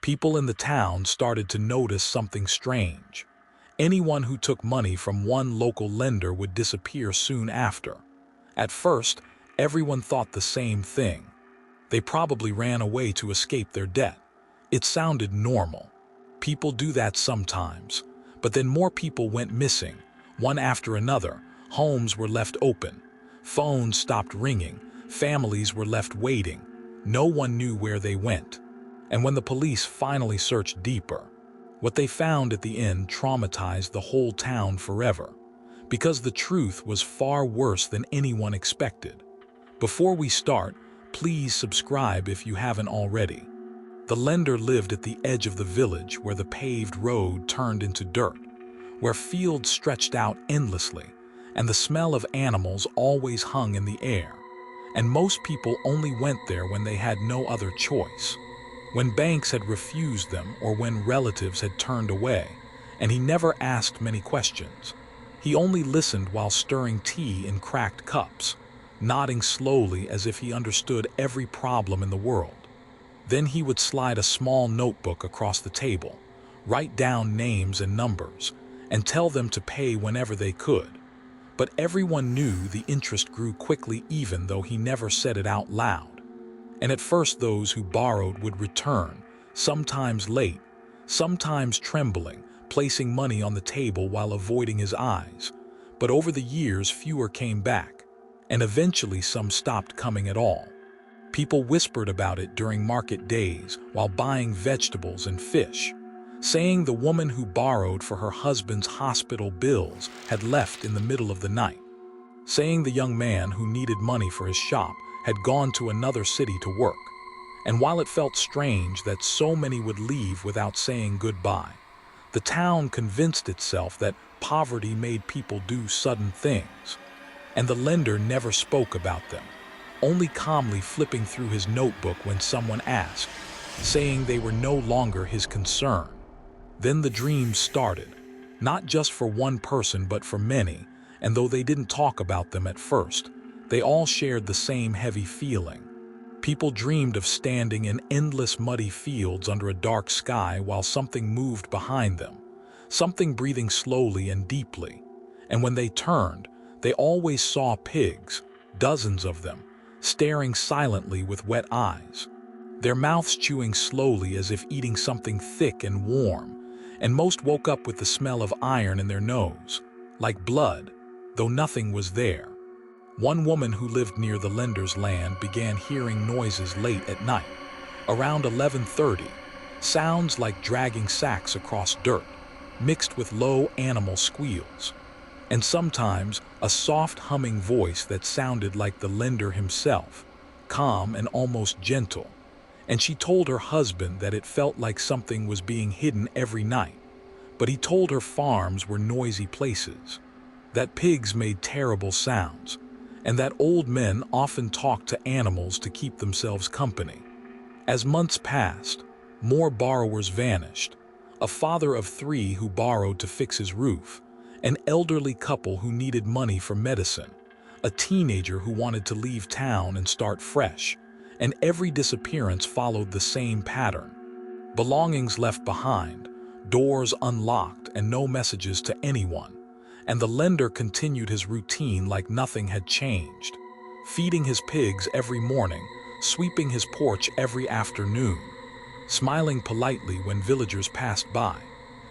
People in the town started to notice something strange. Anyone who took money from one local lender would disappear soon after. At first, everyone thought the same thing. They probably ran away to escape their debt. It sounded normal. People do that sometimes. But then more people went missing, one after another. Homes were left open. Phones stopped ringing. Families were left waiting. No one knew where they went. And when the police finally searched deeper, what they found at the end traumatized the whole town forever, because the truth was far worse than anyone expected. Before we start, please subscribe if you haven't already. The lender lived at the edge of the village where the paved road turned into dirt, where fields stretched out endlessly, and the smell of animals always hung in the air. And most people only went there when they had no other choice, when banks had refused them or when relatives had turned away, and he never asked many questions. He only listened while stirring tea in cracked cups, nodding slowly as if he understood every problem in the world. Then he would slide a small notebook across the table, write down names and numbers, and tell them to pay whenever they could. But everyone knew the interest grew quickly even though he never said it out loud. And at first those who borrowed would return, sometimes late, sometimes trembling, placing money on the table while avoiding his eyes. But over the years fewer came back, and eventually some stopped coming at all. People whispered about it during market days while buying vegetables and fish, saying the woman who borrowed for her husband's hospital bills had left in the middle of the night, saying the young man who needed money for his shop had gone to another city to work. And while it felt strange that so many would leave without saying goodbye, the town convinced itself that poverty made people do sudden things. And the lender never spoke about them, only calmly flipping through his notebook when someone asked, saying they were no longer his concern. Then the dreams started, not just for one person but for many, and though they didn't talk about them at first, they all shared the same heavy feeling. People dreamed of standing in endless muddy fields under a dark sky while something moved behind them, something breathing slowly and deeply. And when they turned, they always saw pigs, dozens of them, staring silently with wet eyes, their mouths chewing slowly as if eating something thick and warm, and most woke up with the smell of iron in their nose, like blood, though nothing was there. One woman who lived near the lender's land began hearing noises late at night, around 11:30, sounds like dragging sacks across dirt, mixed with low animal squeals, and sometimes a soft humming voice that sounded like the lender himself, calm and almost gentle. And she told her husband that it felt like something was being hidden every night, but he told her farms were noisy places, that pigs made terrible sounds, and that old men often talked to animals to keep themselves company. As months passed, more borrowers vanished. A father of 3 who borrowed to fix his roof, an elderly couple who needed money for medicine, a teenager who wanted to leave town and start fresh, and every disappearance followed the same pattern. Belongings left behind, doors unlocked, and no messages to anyone. And the lender continued his routine like nothing had changed, feeding his pigs every morning, sweeping his porch every afternoon, smiling politely when villagers passed by,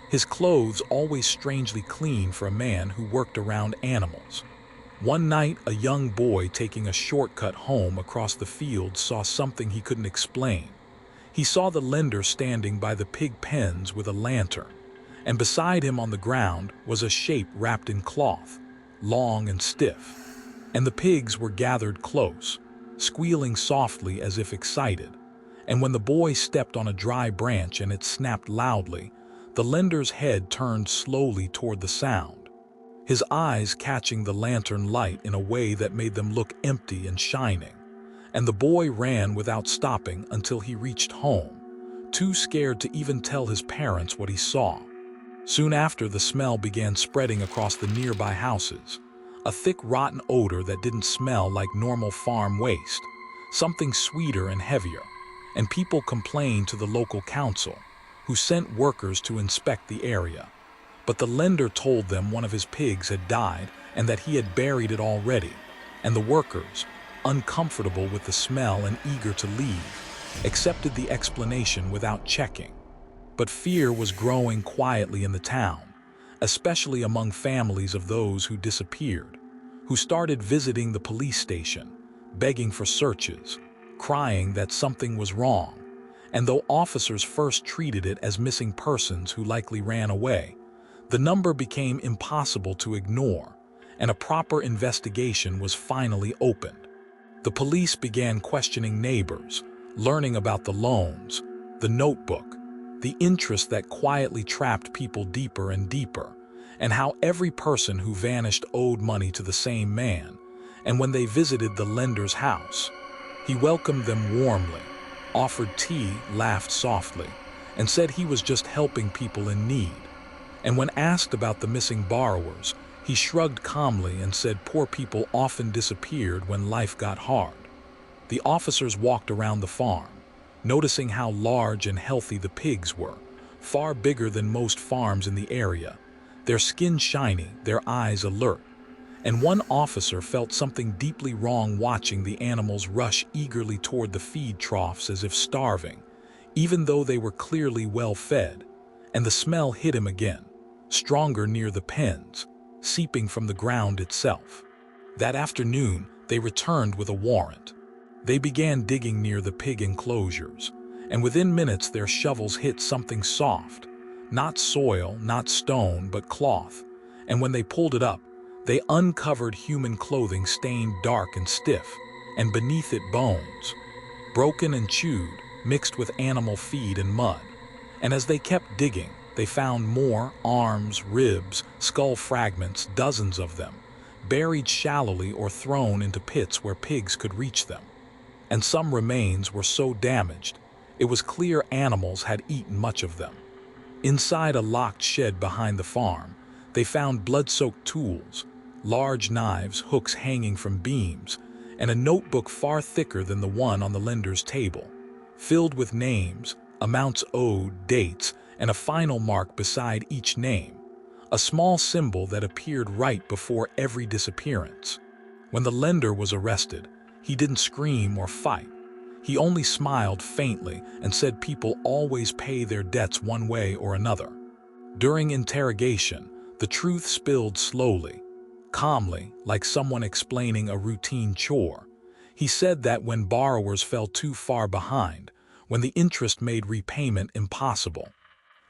his clothes always strangely clean for a man who worked around animals. One night, a young boy taking a shortcut home across the field saw something he couldn't explain. He saw the lender standing by the pig pens with a lantern, and beside him on the ground was a shape wrapped in cloth, long and stiff. And the pigs were gathered close, squealing softly as if excited. And when the boy stepped on a dry branch and it snapped loudly, the lender's head turned slowly toward the sound, his eyes catching the lantern light in a way that made them look empty and shining. And the boy ran without stopping until he reached home, too scared to even tell his parents what he saw. Soon after, the smell began spreading across the nearby houses, a thick, rotten odor that didn't smell like normal farm waste, something sweeter and heavier. and people complained to the local council, who sent workers to inspect the area. But the lender told them one of his pigs had died and that he had buried it already, and the workers, uncomfortable with the smell and eager to leave, accepted the explanation without checking. But fear was growing quietly in the town, especially among families of those who disappeared, who started visiting the police station, begging for searches, crying that something was wrong. And though officers first treated it as missing persons who likely ran away, the number became impossible to ignore, and a proper investigation was finally opened. The police began questioning neighbors, learning about the loans, the notebook, the interest that quietly trapped people deeper and deeper, and how every person who vanished owed money to the same man. And when they visited the lender's house, he welcomed them warmly, offered tea, laughed softly, and said he was just helping people in need. And when asked about the missing borrowers, he shrugged calmly and said poor people often disappeared when life got hard. The officers walked around the farm, noticing how large and healthy the pigs were, far bigger than most farms in the area, their skin shiny, their eyes alert. And one officer felt something deeply wrong watching the animals rush eagerly toward the feed troughs as if starving, even though they were clearly well fed. And the smell hit him again, stronger near the pens, seeping from the ground itself. That afternoon, they returned with a warrant. They began digging near the pig enclosures, and within minutes their shovels hit something soft, not soil, not stone, but cloth. And when they pulled it up, they uncovered human clothing stained dark and stiff, and beneath it bones, broken and chewed, mixed with animal feed and mud. And as they kept digging, they found more arms, ribs, skull fragments, dozens of them, buried shallowly or thrown into pits where pigs could reach them. And some remains were so damaged, it was clear animals had eaten much of them. Inside a locked shed behind the farm, they found blood-soaked tools, large knives, hooks hanging from beams, and a notebook far thicker than the one on the lender's table, filled with names, amounts owed, dates, and a final mark beside each name, a small symbol that appeared right before every disappearance. When the lender was arrested, he didn't scream or fight. He only smiled faintly and said people always pay their debts one way or another. During interrogation, the truth spilled slowly, calmly, like someone explaining a routine chore. He said that when borrowers fell too far behind, when the interest made repayment impossible,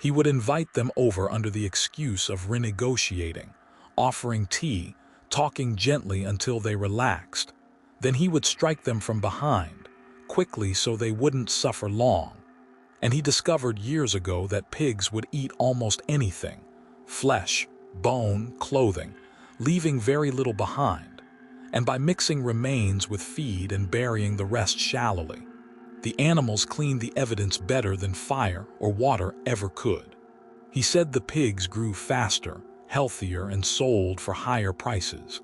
he would invite them over under the excuse of renegotiating, offering tea, talking gently until they relaxed. Then he would strike them from behind, quickly so they wouldn't suffer long. And he discovered years ago that pigs would eat almost anything, flesh, bone, clothing, leaving very little behind, and by mixing remains with feed and burying the rest shallowly, the animals cleaned the evidence better than fire or water ever could. He said the pigs grew faster, healthier, and sold for higher prices,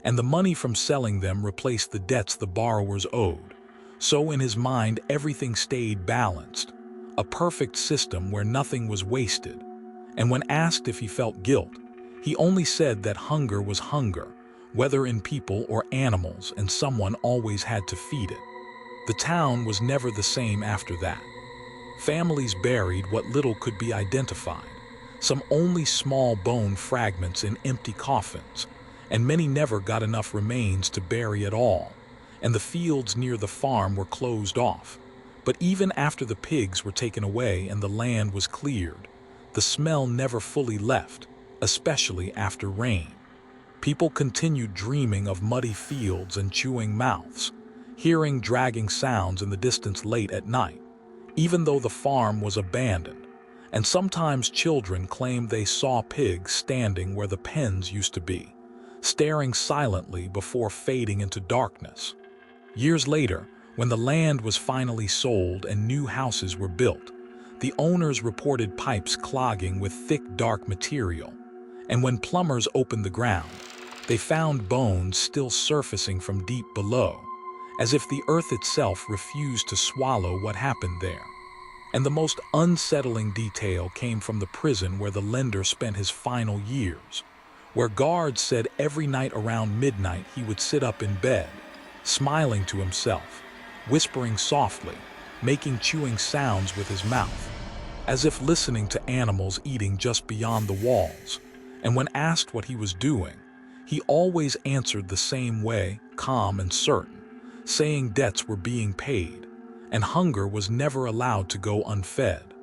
and the money from selling them replaced the debts the borrowers owed. So in his mind, everything stayed balanced, a perfect system where nothing was wasted. And when asked if he felt guilt, he only said that hunger was hunger, whether in people or animals, and someone always had to feed it. The town was never the same after that. Families buried what little could be identified, some only small bone fragments in empty coffins, and many never got enough remains to bury at all, and the fields near the farm were closed off. But even after the pigs were taken away and the land was cleared, the smell never fully left, especially after rain. People continued dreaming of muddy fields and chewing mouths, hearing dragging sounds in the distance late at night, even though the farm was abandoned. And sometimes children claimed they saw pigs standing where the pens used to be, staring silently before fading into darkness. Years later, when the land was finally sold and new houses were built, the owners reported pipes clogging with thick, dark material. And when plumbers opened the ground, they found bones still surfacing from deep below. as if the earth itself refused to swallow what happened there. And the most unsettling detail came from the prison where the lender spent his final years, where guards said every night around midnight he would sit up in bed, smiling to himself, whispering softly, making chewing sounds with his mouth, as if listening to animals eating just beyond the walls. And when asked what he was doing, he always answered the same way, calm and certain, saying debts were being paid, and hunger was never allowed to go unfed.